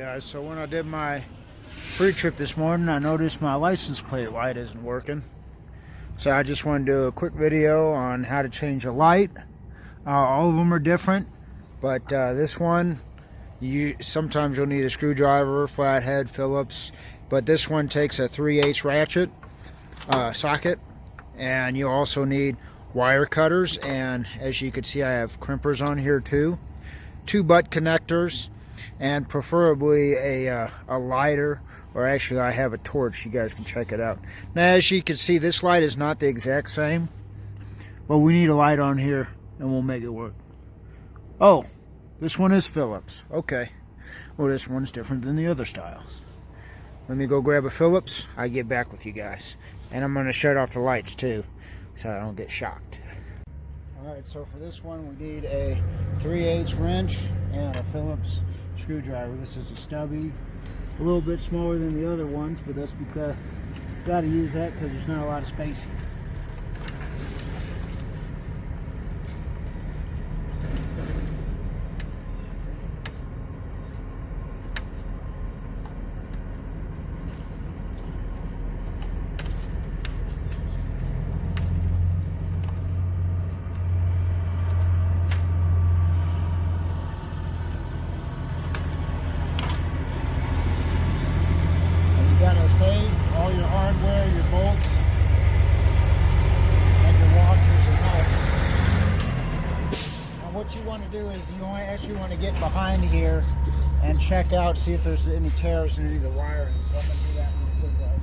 Guys, so when I did my pre-trip this morning, I noticed my license plate light isn't working. So I just want to do a quick video on how to change a light. All of them are different, but this one, sometimes you'll need a screwdriver, flathead, Phillips, but this one takes a 3/8 ratchet socket, and you also need wire cutters, and as you can see I have crimpers on here too, 2 butt connectors, and preferably a lighter, or actually I have a torch. You guys can check it out. Now as you can see, this light is not the exact same, but we need a light on here and we'll make it work. Oh, this one is Phillips. Okay, well this one's different than the other styles. Let me go grab a Phillips. I get back with you guys, and I'm going to shut off the lights too so I don't get shocked. Alright, so for this one we need a 3/8 wrench and a Phillips screwdriver. This is a stubby, a little bit smaller than the other ones, but that's because you got to use that because there's not a lot of space. Save all your hardware, your bolts, and your washers and nuts. And what you want to do is you actually want to get behind here and check out, see if there's any tears in any of the wiring. So I'm going to do that real quick right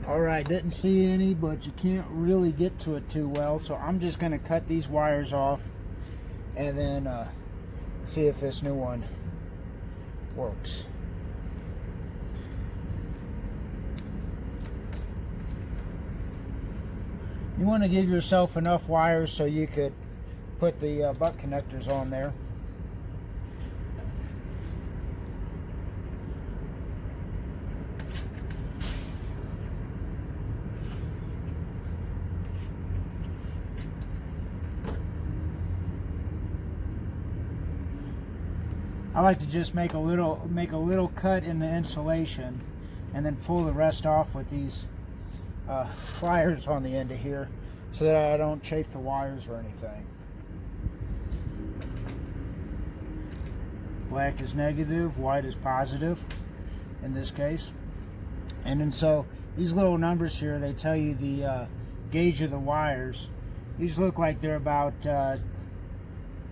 now. Alright, didn't see any, but you can't really get to it too well, so I'm just going to cut these wires off and then see if this new one works. You want to give yourself enough wires so you could put the butt connectors on there. I like to just make a little cut in the insulation and then pull the rest off with these pliers on the end of here so that I don't chafe the wires or anything. Black is negative, white is positive in this case. And then so these little numbers here, they tell you the gauge of the wires. These look like they're about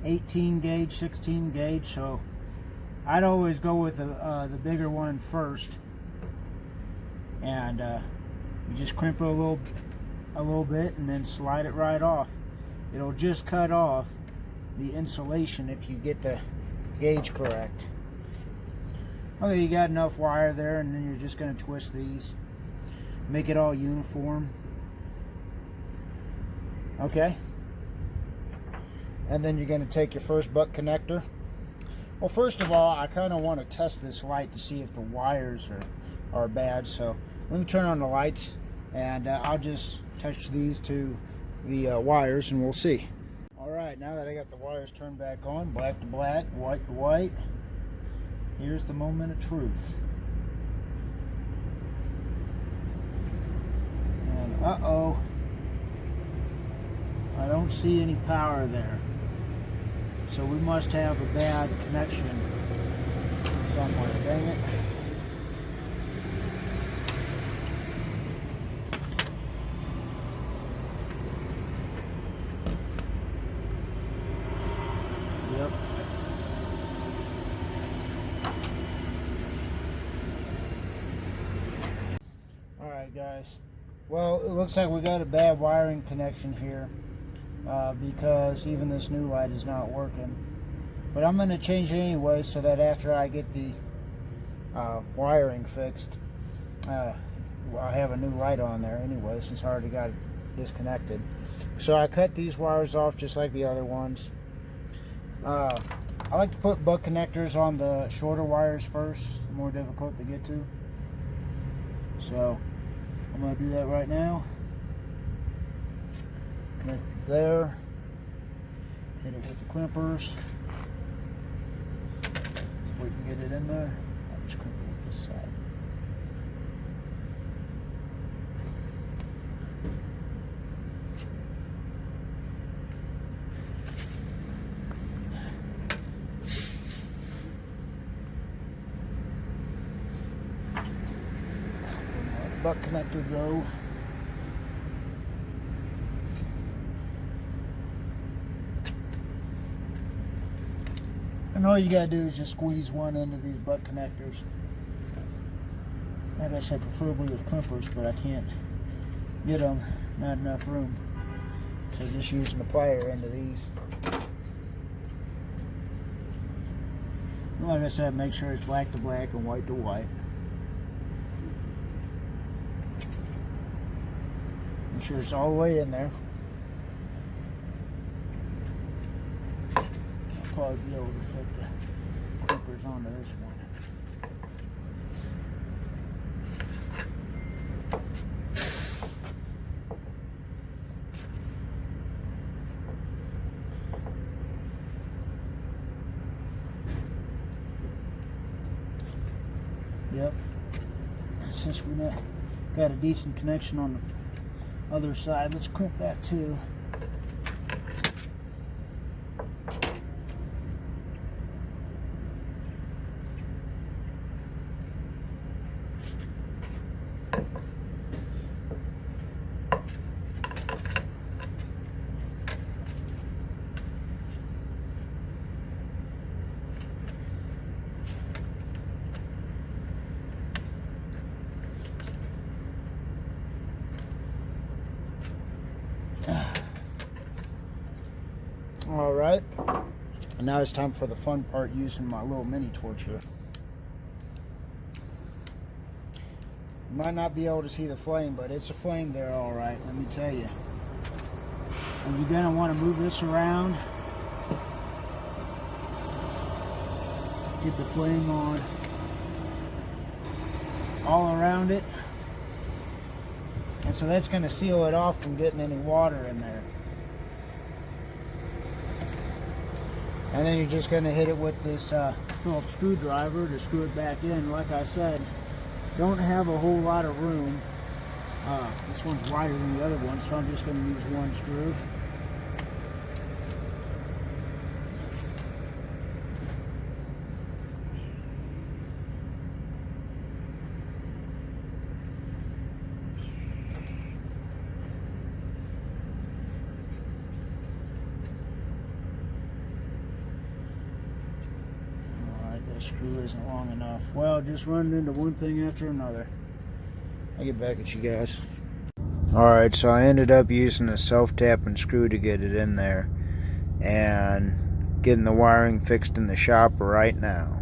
18 gauge, 16 gauge, so I'd always go with the bigger one first, and you just crimp it a little bit and then slide it right off. It'll just cut off the insulation if you get the gauge correct. Okay, you got enough wire there, and then you're just going to twist these, make it all uniform. Okay, and then you're going to take your first butt connector. Well, first of all, I kind of want to test this light to see if the wires are bad. So let me turn on the lights, and I'll just touch these to the wires, and we'll see. All right, now that I got the wires turned back on, black to black, white to white, here's the moment of truth. And uh-oh, I don't see any power there. So we must have a bad connection somewhere. Dang it. Yep. Alright guys. Well, it looks like we got a bad wiring connection here. Because even this new light is not working, but I'm going to change it anyway so that after I get the wiring fixed, I'll have a new light on there anyway, since I already got it disconnected. So I cut these wires off just like the other ones. I like to put butt connectors on the shorter wires first, more difficult to get to. So I'm going to do that right now. Connect it there. Hit it with the crimpers. We can get it in there. I'll just crimp it with this side. Butt connector go. And all you gotta do is just squeeze one end of these butt connectors. Like I said, preferably with crimpers, but I can't get them, not enough room. So just using the plier end of these. Like I said, make sure it's black to black and white to white. Make sure it's all the way in there. I'll probably be able to fit the clippers onto this one. Yep. Since we got a decent connection on the other side, let's crimp that too. All right, and now it's time for the fun part, using my little mini torch here. You might not be able to see the flame, but it's a flame there, all right, let me tell you. And you're gonna want to move this around. Get the flame on all around it. And so that's gonna seal it off from getting any water in there. And then you're just going to hit it with this Phillips screwdriver to screw it back in. Like I said, don't have a whole lot of room. This one's wider than the other one, so I'm just going to use one screw. Screw isn't long enough. Well, just running into one thing after another. I'll get back at you guys. Alright, so I ended up using a self-tapping screw to get it in there and getting the wiring fixed in the shop right now.